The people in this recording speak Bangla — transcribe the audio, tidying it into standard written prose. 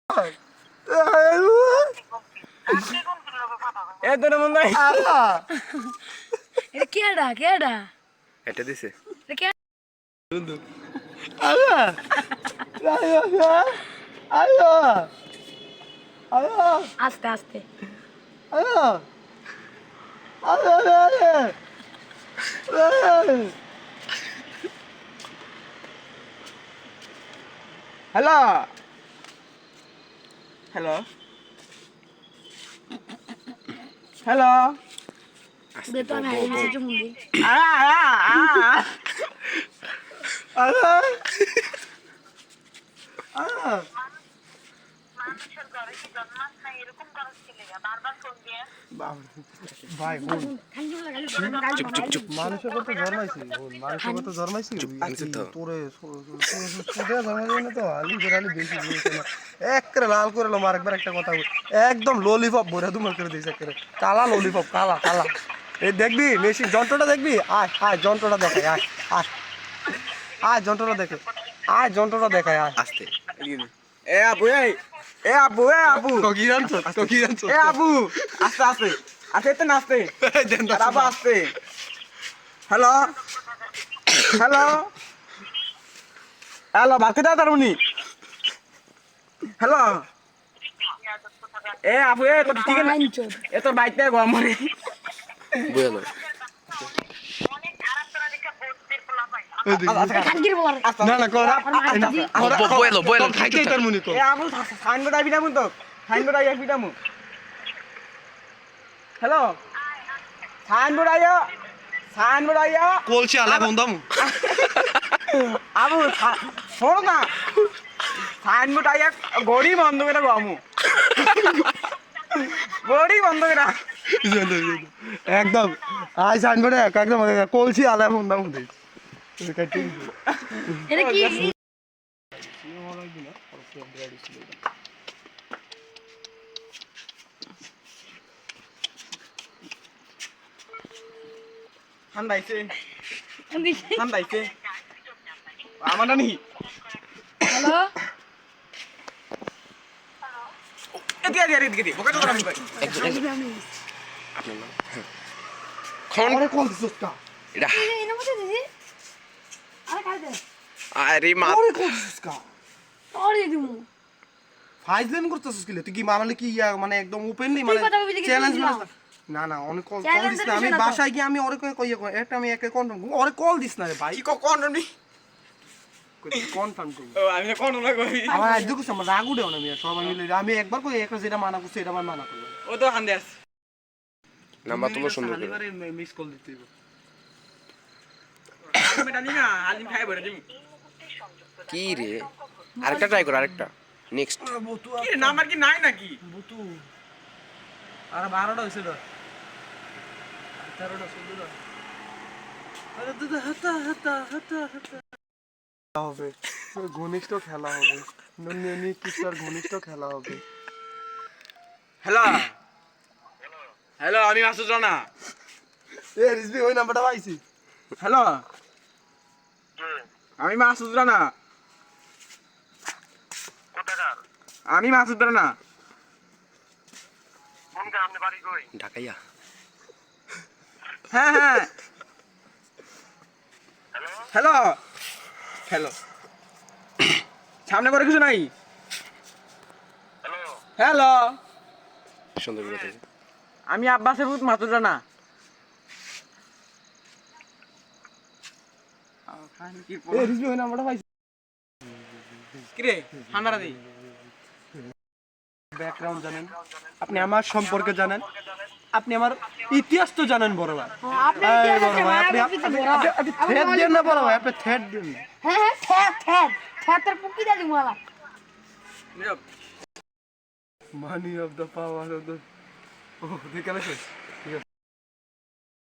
এ তোর মন নাই এটা কেডা কেডা এটা দিছে এটা কে বন্ধু আল্লাহ আল্লাহ আল্লাহ আল্লাহ আস্তে আস্তে আল্লাহ আল্লাহ হ্যালো হ্যালো হ্যালো বেতো আমি আগে দিছি চুমুন্দি ভাই মানুষের কত জন্মাইছি মানুষের কত জন্মাইছি তোরে জন্মাইছি না তো আলি আলি বেশি একেবারে লাল করে লো আর একবার একটা কথা একদম ললিপপ ভরে দুমার করে দিয়েছে একেবারে কালা ললিপপ কালা কালা এই দেখবি মেশিন যন্ত্রটা দেখবি আয় আয় যন্ত্রটা দেখায় আয় আয় আয় যন্ত্রটা দেখে আয় যন্ত্রটা দেখায় আয় আস্তে এ আপু এ আপু কি জানছো এ আপু আস্তে আস্তে আস্তে তো নাচতে আবার আস্তে হ্যালো হ্যালো হ্যালো বাকি দাও তার উনি হ্যালো এ আপু এ তোর ঠিক আছে এ তোর বাইকটা গরম মানে বুঝলো না না কর বয়লো বয়লো খাইতে তার মুনি কো এ আপু সাইনবোর্ড আইবি না মুন তো সাইনবোর্ড আইবি না মু হ্যালো সাইনবোর্ড আইয়া কলছি আলা বন্দাম আবু শোনো না সাইনবোর্ড আইয়া গড়ি বন্ধ করে গামু গড়ি বন্ধ করে একদম আই সাইনবোর্ড একদম কলছি আলা বন্দাম দেই এটা কি ঠান্ডাইছে ঠান্ডাইছে আমার না নি হ্যালো এদিকে এদিকে এদিকে বকা তো আমি ভাই আপনার নাম কোন আরে কোন দিছটা এটা এই নম্বর দিছি আরে কাই দে আরে মা আরে কোন দিছকা আরে দিমু ফাইজলেন করতেছিস কি তুই কি মানে কি মানে একদম ওপেনলি মানে চ্যালেঞ্জ না না অনেক কল দিস না আমি বাসায় গিয়ে আমি ওরে কইয়া একটা আমি একে কনফার্ম ওরে কল দিস না রে ভাই কি কনফার্ম নি কনফার্ম করব ও আমি না কোন না কই আমার আজ দেখছ আমার রাগ উঠেও না আমি সবাই মিলে আমি একবার কই একটা যেটা মানা করছে এটা আমার মানা করব ও তো হান্দে আছে নাম্বার তো সুন্দর করে আলিমারে মিস কল দিতে দিব আমি জানি না আলিম খাই বড় দিম কি রে আরেকটা ট্রাই কর আরেকটা নেক্সট কি রে নাম্বার কি নাই নাকি বুতু আরে 12টা হইছে তো 18টা 16টা আরে দুধ হাতা হাতা হাতা হাতা হবে ঘনিষ্ঠ খেলা হবে নন্দিনী কিশোর ঘনিষ্ঠ খেলা হবে হ্যালো হ্যালো আমি মাসুদ রানা এ রিজবি ওই নাম্বারটা পাইছি হ্যালো আমি মাসুদ রানা কোথাকার আমি মাসুদ রানা কোন গ্রাম আপনি বাড়ি কই ঢাকাইয়া হ্যাঁ হ্যাঁ হ্যালো হ্যালো সামনে করে কিছু নাই হ্যালো সুন্দর কথা আমি আব্বাসের ভূত মাতুর রানা ব্যাকগ্রাউন্ড জানেন আপনি আমার সম্পর্কে জানেন আপনি আমার ইতিহাস তো জানেন বড় ভাই আপনি থ্রেড দেন না বড় ভাই আপনি থ্রেড দেন হ্যাঁ হ্যাঁ থ্যাতের পুকি দাদি মালা মানি of the power of the ও দেখে